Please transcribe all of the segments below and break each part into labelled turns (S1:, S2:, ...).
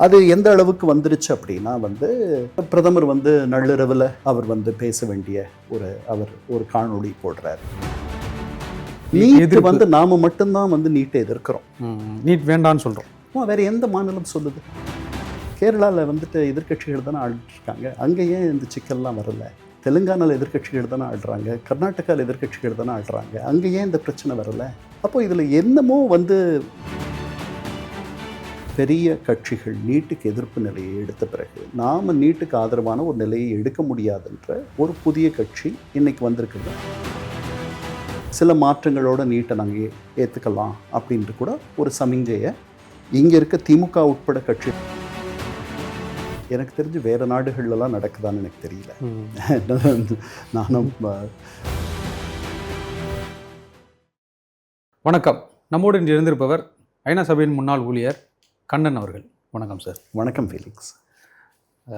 S1: அது எந்த அளவுக்கு வந்துருச்சு அப்படின்னா பிரதமர் நள்ளிரவில் அவர் பேச வேண்டிய அவர் ஒரு காணொளி போடுறாரு. நீட் நாம மட்டும்தான் நீட்டை எதிர்க்கிறோம்,
S2: நீட் வேண்டான்னு சொல்றோம்.
S1: வேற எந்த மாநிலம் சொல்லுது? கேரளாவில் எதிர்கட்சிகள் தானே ஆடிட்டு இருக்காங்க, அங்கே ஏன் இந்த சிக்கல்லாம் வரல? தெலுங்கானாவில் எதிர்கட்சிகள் தானே ஆடுறாங்க, கர்நாடகாவில் எதிர்கட்சிகள் தானே ஆடுறாங்க, அங்கே ஏன் இந்த பிரச்சனை வரல? அப்போ இதில் என்னமோ பெரிய கட்சிகள் நீட்டுக்கு எதிர்ப்பு நிலையை எடுத்த பிறகு நாம் நீட்டுக்கு ஆதரவான ஒரு நிலையை எடுக்க முடியாதுன்ற ஒரு புதிய கட்சி இன்னைக்கு வந்திருக்குது. சில மாற்றங்களோட நீட்டை நாங்கள் ஏற்றுக்கலாம் அப்படின்ட்டு கூட ஒரு சமிஞ்சையை இங்கே இருக்க திமுக உட்பட கட்சி, எனக்கு தெரிஞ்சு வேறு நாடுகள்லாம் நடக்குதான்னு எனக்கு தெரியல. நானும்
S2: வணக்கம். நம்மோடு இன்று இருந்திருப்பவர் ஐநா சபையின் முன்னாள் ஊழியர் கண்ணன் அவர்கள். வணக்கம் சார்.
S1: வணக்கம் ஃபீலிக்ஸ்.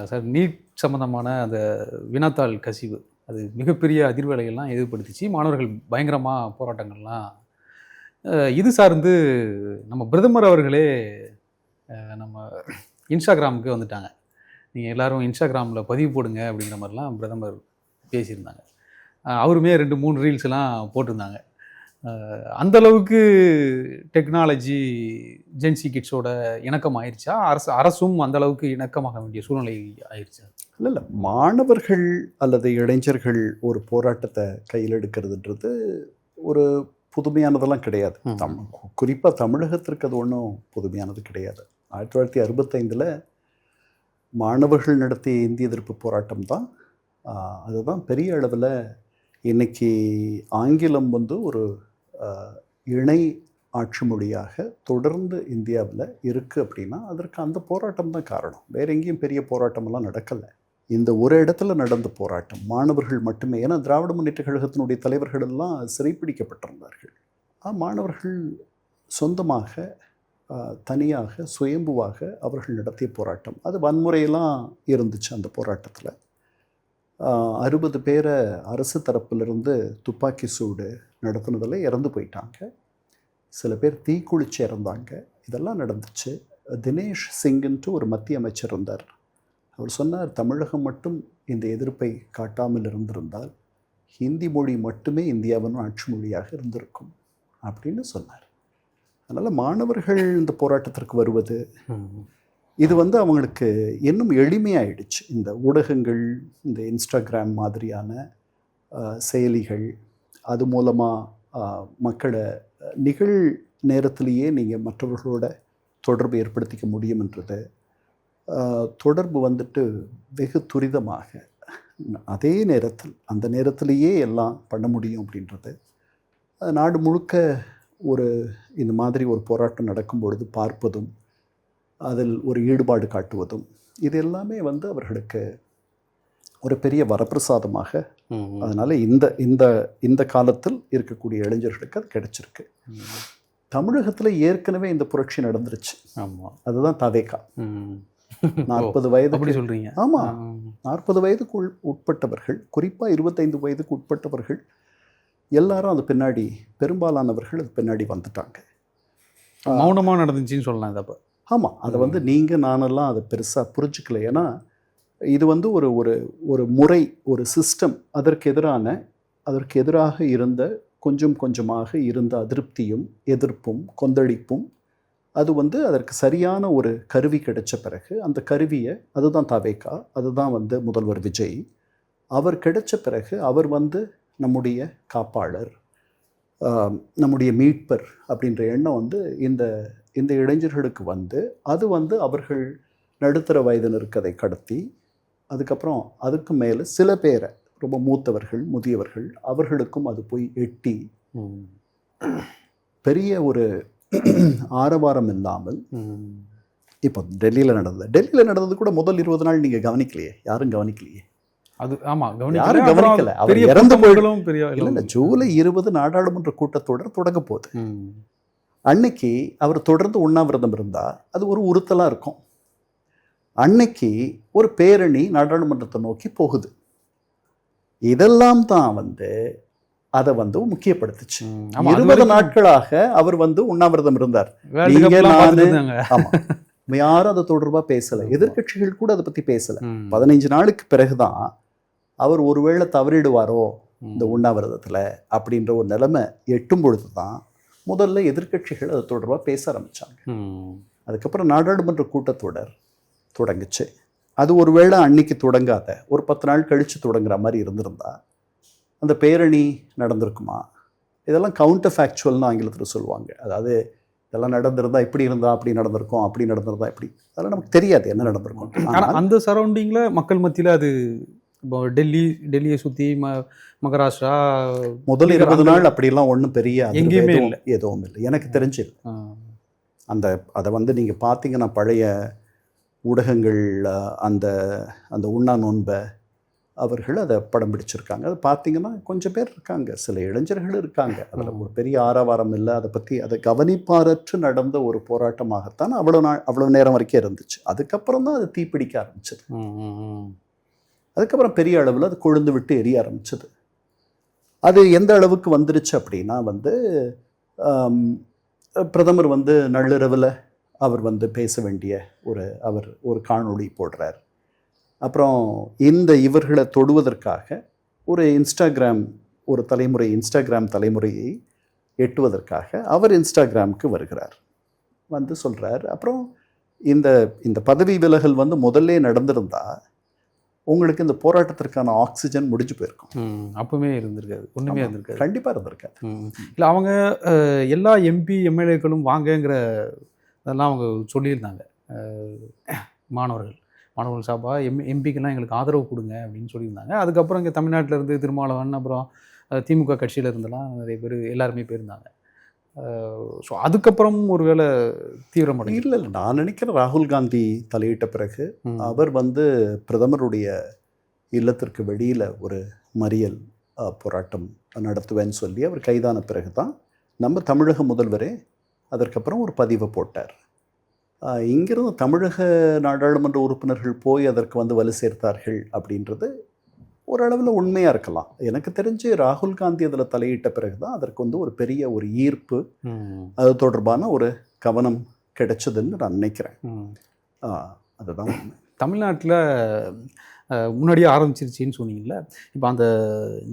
S2: சார், நீட் சம்மந்தமான அந்த வினாத்தாள் கசிவு அது மிகப்பெரிய அதிர்வலைகள்லாம் எதிர்படுத்திச்சு. மாணவர்கள் பயங்கரமாக போராட்டங்கள்லாம் இது சார்ந்து நம்ம பிரதமர் அவர்களே நம்ம இன்ஸ்டாகிராமுக்கு வந்துட்டாங்க. நீங்கள் எல்லோரும் இன்ஸ்டாகிராமில் பதிவு போடுங்க அப்படிங்கிற மாதிரிலாம் பிரதமர் பேசியிருந்தாங்க. அவருமே 2-3 ரீல்ஸ்லாம் போட்டிருந்தாங்க. அந்தளவுக்கு டெக்னாலஜி ஜென்சி கிட்ஸோட இணக்கம் ஆயிடுச்சா? அரசும் அந்தளவுக்கு இணக்கமாக வேண்டிய சூழ்நிலை ஆயிடுச்சா?
S1: இல்லை, மாணவர்கள் அல்லது இளைஞர்கள் ஒரு போராட்டத்தை கையில் எடுக்கிறதுன்றது ஒரு புதுமையானதெல்லாம் கிடையாது. குறிப்பாக தமிழகத்திற்கு அது ஒன்றும் புதுமையானது கிடையாது. 1965 மாணவர்கள் நடத்திய இந்திய எதிர்ப்பு போராட்டம் தான். அதுதான் பெரிய அளவில் இன்றைக்கி ஆங்கிலம் ஒரு இணை ஆட்சி மொழியாக தொடர்ந்து இந்தியாவில் இருக்குது அப்படின்னா அதற்கு அந்த போராட்டம் தான் காரணம். வேறு எங்கேயும் பெரிய போராட்டமெல்லாம் நடக்கலை. இந்த ஒரு இடத்துல நடந்த போராட்டம் மாணவர்கள் மட்டுமே. ஏன்னா திராவிட முன்னேற்ற கழகத்தினுடைய தலைவர்கள் எல்லாம் சிறைப்பிடிக்கப்பட்டிருந்தார்கள். மாணவர்கள் சொந்தமாக தனியாக சுயம்புவாக அவர்கள் நடத்திய போராட்டம். அது வன்முறையெல்லாம் இருந்துச்சு. அந்த போராட்டத்தில் 60 பேரை அரசு தரப்பிலிருந்து துப்பாக்கி சூடு நடத்துனதில் இறந்து போயிட்டாங்க. சில பேர் தீக்குளிச்சு இறந்தாங்க. இதெல்லாம் நடந்துச்சு. தினேஷ் சிங்குன்ட்டு ஒரு மத்திய அமைச்சர் இருந்தார். அவர் சொன்னார், தமிழகம் மட்டும் இந்த எதிர்ப்பை காட்டாமல் இருந்திருந்தால் ஹிந்தி மொழி மட்டுமே இந்தியாவின் ஆட்சி மொழியாக இருந்திருக்கும் அப்படின்னு சொன்னார். அதனால் மாணவர்கள் இந்த போராட்டத்திற்கு வருவது இது அவங்களுக்கு இன்னும் எளிமையாயிடுச்சு. இந்த ஊடகங்கள், இந்த இன்ஸ்டாகிராம் மாதிரியான செயலிகள், அது மூலமாக மக்களை நிகழ் நேரத்திலேயே நீங்கள் மற்றவர்களோட தொடர்பு ஏற்படுத்திக்க முடியும்ன்றது, தொடர்பு வெகு துரிதமாக அதே நேரத்தில் அந்த நேரத்திலேயே எல்லாம் பண்ண முடியும் அப்படின்றது, நாடு முழுக்க இந்த மாதிரி ஒரு போராட்டம் நடக்கும் பொழுது பார்ப்பதும் அதில் ஒரு ஈடுபாடு காட்டுவதும் இது எல்லாமே அவர்களுக்கு ஒரு பெரிய வரப்பிரசாதமாக, அதனால் இந்த இந்த இந்த காலத்தில் இருக்கக்கூடிய இளைஞர்களுக்கு அது கிடைச்சிருக்கு. தமிழகத்தில் ஏற்கனவே இந்த புரட்சி நடந்துருச்சு. ஆமாம், அதுதான் தவேகா. 40 வயது
S2: அப்படி சொல்கிறீங்க?
S1: ஆமாம், 40 வயதுக்கு உட்பட்டவர்கள், குறிப்பாக 25 வயதுக்கு உட்பட்டவர்கள் எல்லாரும் அது பின்னாடி, பெரும்பாலானவர்கள் அது பின்னாடி வந்துட்டாங்க.
S2: மௌனமாக நடந்துச்சின்னு சொல்லலாம் இதை.
S1: ஆமாம், அதை நீங்கள் நானெல்லாம் அதை பெருசாக புரிஞ்சுக்கல. ஏன்னா இது ஒரு ஒரு ஒரு முறை, ஒரு சிஸ்டம். அதற்கு எதிராக இருந்த கொஞ்சம் கொஞ்சமாக இருந்த அதிருப்தியும் எதிர்ப்பும் கொந்தளிப்பும், அது அதற்கு சரியான ஒரு கருவி கிடைச்ச பிறகு, அந்த கருவியை, அதுதான் தவேகா, அதுதான் முதல்வர் விஜய், அவர் கிடைச்ச பிறகு அவர் நம்முடைய காப்பாளர், நம்முடைய மீட்பர் அப்படின்ற எண்ணம் இந்த இந்த இளைஞர்களுக்கு அது அவர்கள் நடுத்தர வயதினருக்கு அதை கடத்தி, அதுக்கப்புறம் அதுக்கு மேலே சில பேரை, ரொம்ப மூத்தவர்கள், முதியவர்கள், அவர்களுக்கும் அது போய் எட்டி பெரிய ஒரு ஆரவாரம் இல்லாமல் இப்போ டெல்லியில் நடந்தது கூட முதல் 20 நாள் நீங்கள் கவனிக்கலையே, யாரும் கவனிக்கலையே.
S2: அது ஆமாம்,
S1: யாரும் கவனிக்கல. அவர் இறந்து போயிடும். இல்லை, ஜூலை 20 நாடாளுமன்ற கூட்டத்தொடர் தொடங்க போகுது. அன்னைக்கு அவர் தொடர்ந்து உண்ணாவிரதம் இருந்தால் அது ஒரு உறுத்தலாக இருக்கும். அன்னைக்கு ஒரு பேரணி நாடாளுமன்றத்தை நோக்கி போகுது. இதெல்லாம் தான் அதை முக்கியப்படுத்துச்சு. 20 நாட்களாக அவர் உண்ணாவிரதம் இருந்தார். யாரும் அதை தொடர்பாக பேசலை, எதிர்க்கட்சிகள் கூட அதை பற்றி பேசலை. 15 நாளுக்கு பிறகுதான் அவர் ஒருவேளை தவறிடுவாரோ இந்த உண்ணாவிரதத்தில் அப்படின்ற ஒரு நிலைமை எட்டும் பொழுது தான் முதல்ல எதிர்க்கட்சிகள் அதை தொடர்பாக பேச ஆரம்பித்தாங்க. அதுக்கப்புறம் நாடாளுமன்ற கூட்டத்தொடர் தொடங்குச்சு. அது ஒருவேளை அன்னைக்கு தொடங்காத ஒரு 10 நாள் கழித்து தொடங்குற மாதிரி இருந்திருந்தா அந்த பேரணி நடந்திருக்குமா? இதெல்லாம் கவுண்டர் ஃபேக்சுவல்னு ஆங்கிலத்தில் சொல்லுவாங்க. அதாவது இதெல்லாம் நடந்திருந்தா இப்படி இருந்தா அப்படி நடந்திருக்கும், அப்படி நடந்திருந்தா இப்படி, அதெல்லாம் நமக்கு தெரியாது என்ன நடந்திருக்கும்.
S2: ஆனால் அந்த சரௌண்டிங்கில் மக்கள் மத்தியில் அது இப்போ டெல்லியை சுற்றி மகாராஷ்டிரா
S1: முதல் 20 நாள் அப்படிலாம் ஒன்றும் பெரிய
S2: எங்கேயுமே இல்லை,
S1: எதுவும் இல்லை எனக்கு தெரிஞ்சு. அதை நீங்கள் பார்த்தீங்கன்னா பழைய ஊடகங்கள் அந்த அந்த உண்ணா நோன்பை அவர்கள் அதை படம் பிடிச்சிருக்காங்க. அதை பார்த்தீங்கன்னா கொஞ்சம் பேர் இருக்காங்க, சில இளைஞர்கள் இருக்காங்க. அதில் ஒரு பெரிய ஆரவாரம் இல்லை, அதை பற்றி அதை கவனிப்பாரற்று நடந்த ஒரு போராட்டமாகத்தான் அவ்வளோ நேரம் வரைக்கும் இருந்துச்சு. அதுக்கப்புறம் தான் அது தீப்பிடிக்க ஆரம்பிச்சது. அதுக்கப்புறம் பெரிய அளவில் அது கொழுந்து விட்டு எரிய ஆரம்பிச்சது. அது எந்த அளவுக்கு வந்துருச்சு அப்படின்னா பிரதமர் நள்ளிரவில் அவர் பேச வேண்டிய அவர் ஒரு காணொளி போடுறார். அப்புறம் இவர்களை தொடுவதற்காக ஒரு இன்ஸ்டாகிராம் தலைமுறையை எட்டுவதற்காக அவர் இன்ஸ்டாகிராமுக்கு வருகிறார், சொல்கிறார். அப்புறம் இந்த பதவி விலகல் முதல்ல நடந்திருந்தா உங்களுக்கு இந்த போராட்டத்திற்கான ஆக்சிஜன் முடிஞ்சு போயிருக்கும்.
S2: அப்பவுமே இருந்திருக்காது, ஒன்றுமே இருந்திருக்காது, கண்டிப்பாக
S1: இருந்திருக்காது.
S2: இல்லை அவங்க எல்லா எம்பி எம்எல்ஏக்களும் வாங்கங்கிற அதெல்லாம் அவங்க சொல்லியிருந்தாங்க. மாணவர்கள் சார்பாக எம்பிக்கெல்லாம் எங்களுக்கு ஆதரவு கொடுங்க அப்படின்னு சொல்லியிருந்தாங்க. அதுக்கப்புறம் இங்கே தமிழ்நாட்டில் இருந்து திருமாவளவன், அப்புறம் திமுக கட்சியில் இருந்தெல்லாம் நிறைய பேர் எல்லாருமே போயிருந்தாங்க. ஸோ அதுக்கப்புறம் ஒரு வேளை தீவிரமடை
S1: இல்லை நான் நினைக்கிறேன் ராகுல் காந்தி தலையிட்ட பிறகு அவர் பிரதமருடைய இல்லத்திற்கு வெளியில் ஒரு மறியல் போராட்டம் நடத்துவேன்னு சொல்லி அவர் கைதான பிறகு தான் நம்ம தமிழக முதல்வரே அதற்கப்புறம் ஒரு பதிவை போட்டார். இங்கிருந்து தமிழக நாடாளுமன்ற உறுப்பினர்கள் போய் அதற்கு வலு சேர்த்தார்கள் அப்படின்றது ஓரளவில் உண்மையாக இருக்கலாம். எனக்கு தெரிஞ்சு ராகுல் காந்தி அதில் தலையிட்ட பிறகு தான் அதற்கு ஒரு பெரிய ஒரு ஈர்ப்பு, அது தொடர்பான ஒரு கவனம் கிடைச்சதுன்னு நான் நினைக்கிறேன். அதுதான்
S2: தமிழ்நாட்டில் முன்னாடியே ஆரம்பிச்சிருச்சின்னு சொன்னீங்கல்ல, இப்போ அந்த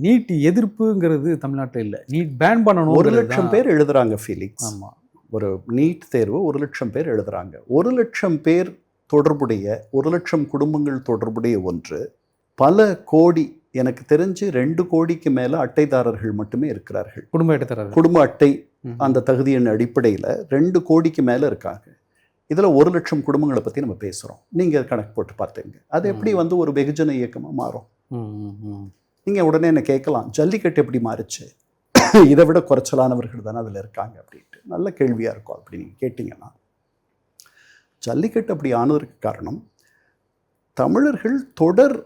S2: நீட் எதிர்ப்புங்கிறது தமிழ்நாட்டில் இல்லை, நீட் பேன் பண்ணணும்.
S1: 1,00,000 பேர் எழுதுகிறாங்க ஃபீலிக்ஸ். ஆமாம், ஒரு நீட் தேர்வு 1,00,000 பேர் எழுதுகிறாங்க. 1,00,000 பேர் தொடர்புடைய 1,00,000 குடும்பங்கள் தொடர்புடைய ஒன்று. பல கோடி, எனக்கு தெரிஞ்சு 2 கோடிக்கு மேலே அட்டைதாரர்கள் மட்டுமே இருக்கிறார்கள். குடும்ப அட்டை அந்த தகுதியின் அடிப்படையில் 2 கோடிக்கு மேலே இருக்காங்க. இதில் 1,00,000 குடும்பங்களை பற்றி நம்ம பேசுகிறோம். நீங்கள் கணக்கு போட்டு பார்த்துங்க, அது எப்படி ஒரு வெகுஜன இயக்கமாக மாறும்? நீங்கள் உடனே என்ன கேட்கலாம், ஜல்லிக்கட்டு எப்படி மாறுச்சு? இதை விட குறைச்சலானவர்கள் தானே அதில் இருக்காங்க அப்படின்ட்டு. நல்ல கேள்வியாக இருக்கும். அப்படி நீங்கள் கேட்டிங்கன்னா, ஜல்லிக்கட்டு அப்படி ஆனதற்கு காரணம் தமிழர்கள் தொடர்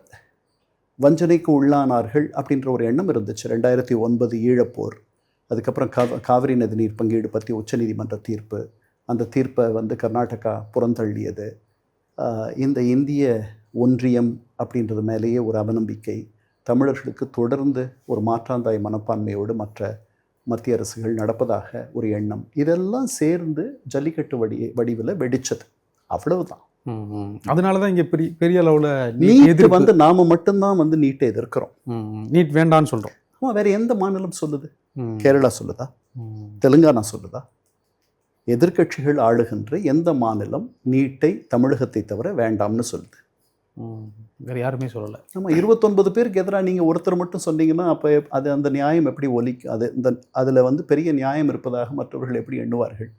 S1: வஞ்சனைக்கு உள்ளானார்கள் அப்படின்ற ஒரு எண்ணம் இருந்துச்சு. 2009 ஈழப்போர், அதுக்கப்புறம் காவிரி நதிநீர் பங்கீடு பற்றி உச்சநீதிமன்ற தீர்ப்பு, அந்த தீர்ப்பை கர்நாடகா புறந்தள்ளியது. இந்த இந்திய ஒன்றியம் அப்படின்றது மேலேயே ஒரு அவநம்பிக்கை, தமிழர்களுக்கு தொடர்ந்து ஒரு மாற்றாந்தாய் மனப்பான்மையோடு மற்ற மத்திய அரசுகள் நடப்பதாக ஒரு எண்ணம், இதெல்லாம் சேர்ந்து ஜல்லிக்கட்டு வடிவில் வெடிச்சது. அவ்வளவுதான்.
S2: அதனால தான் இங்கே பெரிய அளவில்
S1: நீட் நாம மட்டும்தான் நீட்டை எதிர்க்கிறோம்.
S2: நீட் வேண்டான்னு சொல்கிறோம்.
S1: ஆமாம், வேற எந்த மாநிலம் சொல்லுது? கேரளா சொல்லுதா? தெலுங்கானா சொல்லுதா? எதிர்க்கட்சிகள் ஆளுகின்ற எந்த மாநிலம் நீட்டை தமிழகத்தை தவிர வேண்டாம்னு சொல்லுது?
S2: வேறு யாருமே சொல்லலை.
S1: நம்ம 29 பேருக்கு எதிராக நீங்கள் ஒருத்தர் மட்டும் சொன்னீங்கன்னா அப்போ அந்த நியாயம் எப்படி ஒலிக்கும்? அதில் பெரிய நியாயம் இருப்பதாக மற்றவர்கள் எப்படி எண்ணுவார்கள்?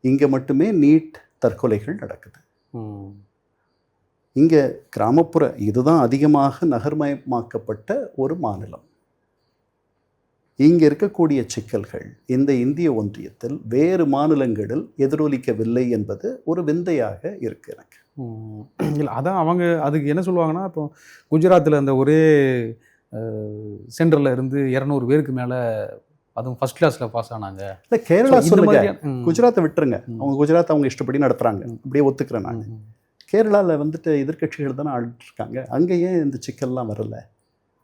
S1: இங்கே மட்டுமே நீட் தற்கொலைகள் நடக்குது. இங்கே கிராமப்புற, இதுதான் அதிகமாக நகர்மயமாக்கப்பட்ட ஒரு மாநிலம். இங்கே இருக்கக்கூடிய சிக்கல்கள் இந்த இந்திய ஒன்றியத்தில் வேறு மாநிலங்களில் எதிரொலிக்கவில்லை என்பது ஒரு விந்தையாக இருக்கு எனக்கு.
S2: இல்லை, அதான் அவங்க அதுக்கு என்ன சொல்லுவாங்கன்னா, இப்போ குஜராத்தில் அந்த ஒரே சென்டரில் இருந்து 200 பேருக்கு மேலே அதுவும் ஃபர்ஸ்ட் கிளாஸில் பாஸ் ஆனாங்க.
S1: இல்லை, கேரளா சொல்லுங்க, குஜராத்தை விட்டுருங்க. குஜராத் அவங்க இஷ்டப்படி நடத்துகிறாங்க, அப்படியே ஒத்துக்கிறேன் நான். கேரளாவில் எதிர்க்கட்சிகள் தானே ஆடிட்டுருக்காங்க, அங்கே ஏன் இந்த சிக்கல்லாம் வரல?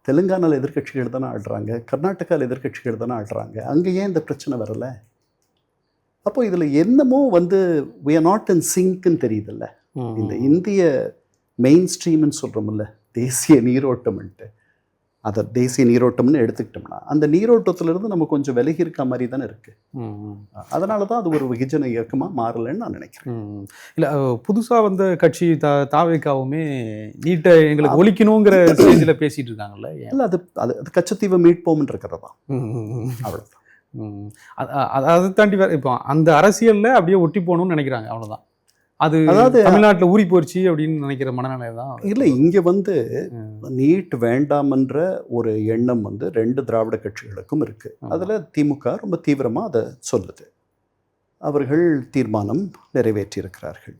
S1: தெலுங்கானாவில் எதிர்க்கட்சிகள் தானே ஆடுறாங்க, கர்நாடகாவில் எதிர்க்கட்சிகள் தானே ஆடுறாங்க, அங்கே ஏன் இந்த பிரச்சனை வரலை? அப்போ இதில் என்னமோ வந்து we are not in syncன்னு தெரியுதுல்ல. இந்த இந்திய மெயின் ஸ்ட்ரீம்னு சொல்கிறோம்ல, தேசிய நீரோட்டம்ன்ட்டு, அதை தேசிய நீரோட்டம்னு எடுத்துக்கிட்டோம்னா அந்த நீரோட்டத்திலிருந்து நம்ம கொஞ்சம் விலகி இருக்க மாதிரி தானே இருக்குது. அதனால தான் அது ஒரு வெகுஜன இயக்கமாக மாறலைன்னு நான் நினைக்கிறேன்.
S2: இல்லை, புதுசாக வந்த கட்சி தாவேக்காவுமே நீட்டை எங்களுக்கு ஒழிக்கணுங்கிற ஸ்டேஜில் பேசிகிட்டு இருக்காங்கல்ல.
S1: இல்லை, அது அது அது கச்சத்தீவை மீட்போம்னு இருக்கிறதா அவ்வளோதான்.
S2: அதை தாண்டி வேறு இப்போ அந்த அரசியலில் அப்படியே ஒட்டி போகணும்னு நினைக்கிறாங்க, அவ்வளோதான். அது
S1: அதாவது
S2: தமிழ்நாட்டில் ஊறி போயிடுச்சு அப்படின்னு நினைக்கிற மனநிலை தான்.
S1: இல்லை, இங்கே வந்து நீட் வேண்டாமன்ற ஒரு எண்ணம் வந்து 2 திராவிட கட்சிகளுக்கும் இருக்குது. அதில் திமுக ரொம்ப தீவிரமாக அதை சொல்லுது. அவர்கள் தீர்மானம் நிறைவேற்றியிருக்கிறார்கள்.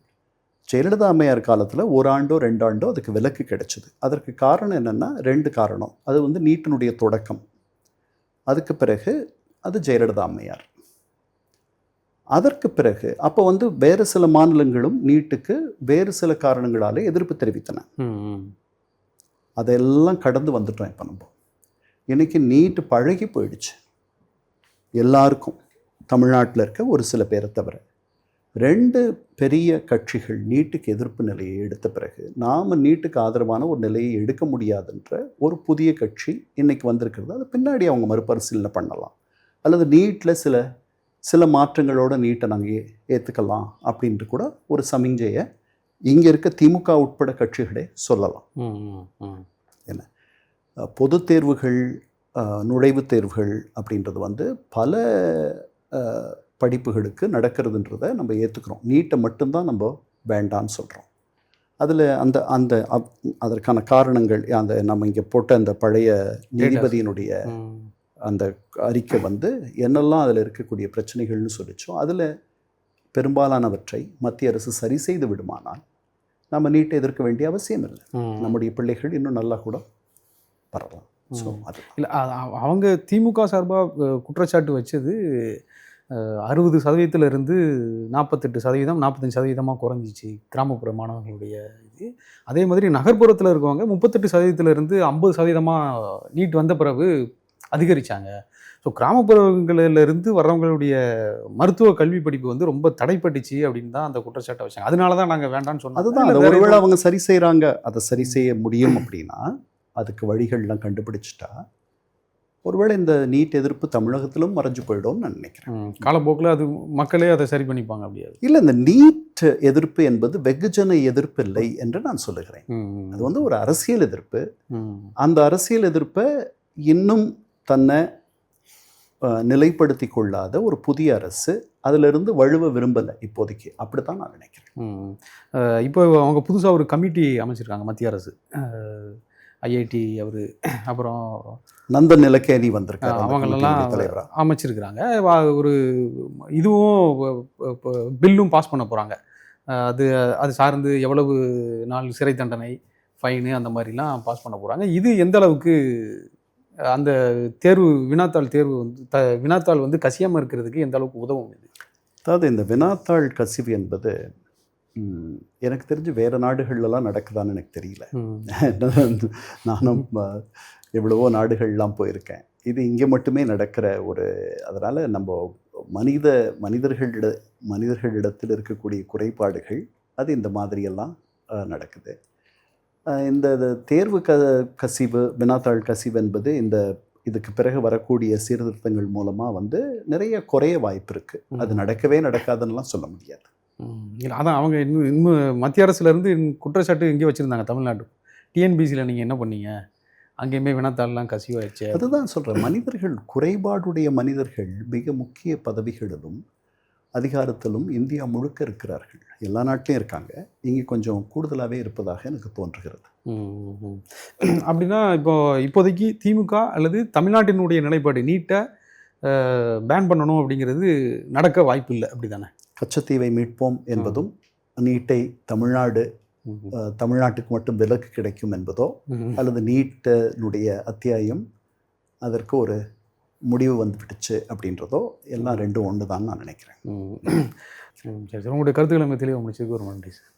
S1: ஜெயலலிதா அம்மையார் காலத்தில் 1 ஆண்டோ 2 ஆண்டோ அதுக்கு விலக்கு கிடைச்சிது. அதற்கு காரணம் என்னென்னா 2 காரணம். அது வந்து நீட்டினுடைய தொடக்கம், அதுக்கு பிறகு அது ஜெயலலிதா அம்மையார். அதற்கு பிறகு அப்போ வந்து வேறு சில மாநிலங்களும் நீட்டுக்கு வேறு சில காரணங்களாலே எதிர்ப்பு தெரிவித்தன. அதெல்லாம் கடந்து வந்துட்டோம். இப்போ நம்ம இன்னைக்கு நீட்டு பழகி போயிடுச்சு எல்லாருக்கும், தமிழ்நாட்டில் இருக்க ஒரு சில பேரை தவிர. 2 பெரிய கட்சிகள் நீட்டுக்கு எதிர்ப்பு நிலையை எடுத்த பிறகு நாம் நீட்டுக்கு ஆதரவான ஒரு நிலையை எடுக்க முடியாதுன்ற ஒரு புதிய கட்சி இன்னைக்கு வந்திருக்கிறது. அது பின்னாடி அவங்க மறுபரிசீலனை பண்ணலாம், அல்லது நீட்டில் சில மாற்றங்களோட நீட்டை நாங்கள் ஏற்றுக்கலாம் அப்படின்ட்டு கூட ஒரு சமிஞ்சையை இங்கே இருக்க திமுக உட்பட கட்சிகளே சொல்லலாம். என்ன பொது தேர்வுகள், நுழைவுத் தேர்வுகள் அப்படின்றது வந்து பல படிப்புகளுக்கு நடக்கிறதுன்றதை நம்ம ஏற்றுக்கிறோம். நீட்டை மட்டும்தான் நம்ம வேண்டான்னு சொல்கிறோம். அதில் அதற்கான காரணங்கள் நம்ம இங்கே போட்ட அந்த பழைய நீதிபதியினுடைய அந்த அறிக்கை வந்து என்னெல்லாம் அதில் இருக்கக்கூடிய பிரச்சனைகள்னு சொல்லிச்சோ அதில் பெரும்பாலானவற்றை மத்திய அரசு சரி செய்து விடுமானால் நம்ம நீட்டை எதிர்க்க வேண்டிய அவசியம் இல்லை. நம்முடைய பிள்ளைகள் இன்னும் நல்லா கூட பரவலாம். ஸோ அது
S2: இல்லை, அவங்க திமுக சார்பாக குற்றச்சாட்டு வச்சது 60% 48%, 45% குறைஞ்சிச்சு கிராமப்புற மாணவர்களுடைய இது. அதே மாதிரி நகர்ப்புறத்தில் இருக்கவங்க 38% 50% நீட் வந்த பிறகு அதிகரித்தாங்க. ஸோ கிராமப்புறங்களிலிருந்து வர்றவங்களுடைய மருத்துவ கல்வி படிப்பு வந்து ரொம்ப தடைப்பட்டுச்சு அப்படின்னு தான் அந்த குற்றச்சாட்டை வச்சாங்க. அதனால தான் நாங்கள் வேண்டாம்னு சொன்னோம்.
S1: அதுதான், அதை ஒருவேளை அவங்க சரி செய்கிறாங்க, அதை சரி செய்ய முடியும் அப்படின்னா அதுக்கு வழிகள்லாம் கண்டுபிடிச்சிட்டா ஒருவேளை இந்த நீட் எதிர்ப்பு தமிழகத்திலும் மறைஞ்சு போயிடும்னு நான் நினைக்கிறேன்.
S2: காலப்போக்கில் அது மக்களே அதை சரி பண்ணிப்பாங்க. அப்படியாது
S1: இல்லை, இந்த நீட் எதிர்ப்பு என்பது வெகுஜன எதிர்ப்பு இல்லை என்று நான் சொல்லுகிறேன். அது வந்து ஒரு அரசியல் எதிர்ப்பு. அந்த அரசியல் எதிர்ப்பை இன்னும் தன்னை நிலைப்படுத்தி கொள்ளாத ஒரு புதிய அரசு அதிலிருந்து வழுவ விரும்பலை இப்போதைக்கு. அப்படித்தான் நான் நினைக்கிறேன்.
S2: இப்போ அவங்க புதுசாக ஒரு கமிட்டி அமைச்சிருக்காங்க மத்திய அரசு. ஐஐடி அவர், அப்புறம்
S1: நந்தன் நிலக்கேணி வந்திருக்காரு,
S2: அவங்களெல்லாம் அமைச்சிருக்கிறாங்க. ஒரு இதுவும் பில்லும் பாஸ் பண்ண போகிறாங்க. அது சார்ந்து எவ்வளவு நாள் சிறை தண்டனை, ஃபைனு அந்த மாதிரிலாம் பாஸ் பண்ண போகிறாங்க. இது எந்த அளவுக்கு அந்த தேர்வு வினாத்தாள் வந்து கசியாமல் இருக்கிறதுக்கு எந்த அளவுக்கு உதவும் இது?
S1: அதாவது இந்த வினாத்தாள் கசிவு என்பது எனக்கு தெரிஞ்சு வேறு நாடுகள்லாம் நடக்குதான்னு எனக்கு தெரியல. நானும் எவ்வளவோ நாடுகள்லாம் போயிருக்கேன். இது இங்கே மட்டுமே நடக்கிற ஒரு, அதனால் நம்ம மனிதர்களிடத்தில் இருக்கக்கூடிய குறைபாடுகள் அது இந்த மாதிரியெல்லாம் நடக்குது. இந்த தேர்வு கசிவு, வினாத்தாள் கசிவு என்பது இதுக்கு பிறகு வரக்கூடிய சீர்திருத்தங்கள் மூலமாக வந்து நிறைய குறைய வாய்ப்பு இருக்குது. அது நடக்கவே நடக்காதுன்னெலாம் சொல்ல முடியாது.
S2: இல்லை, அதான் அவங்க இன்னும் மத்திய அரசுலேருந்து குற்றச்சாட்டு எங்கேயும் வச்சுருந்தாங்க. தமிழ்நாடு டிஎன்பிசியில் நீங்கள் என்ன பண்ணீங்க, அங்கேயுமே வினாத்தாள்லாம் கசிவாயிடுச்சு.
S1: அதுதான் சொல்கிறேன், மனிதர்கள், குறைபாடுடைய மனிதர்கள் மிக முக்கிய பதவிகளிலும் அதிகாரத்திலும் இந்தியா முழுக்க இருக்கிறார்கள். எல்லா நாட்டிலையும் இருக்காங்க. இங்கே கொஞ்சம் கூடுதலாகவே இருப்பதாக எனக்கு தோன்றுகிறது.
S2: அப்படின்னா இப்போதைக்கு திமுக அல்லது தமிழ்நாட்டினுடைய நிலைப்பாடு நீட்டை பேன் பண்ணணும் அப்படிங்கிறது நடக்க வாய்ப்பு இல்லை, அப்படி தானே?
S1: கச்சத்தீவை மீட்போம் என்பதும் நீட்டை தமிழ்நாட்டுக்கு மட்டும் விலக்கு கிடைக்கும் என்பதோ அல்லது நீட்டினுடைய அத்தியாயம் அதற்கு ஒரு முடிவு வந்துவிட்டுச்சு அப்படின்றதோ எல்லாம் ரெண்டும் ஒன்று தான் நான் நினைக்கிறேன்.
S2: சரி, உங்களுடைய கருத்துக்களை தெளிவாக முடிச்சதுக்கு ஒரு நன்றி சார்.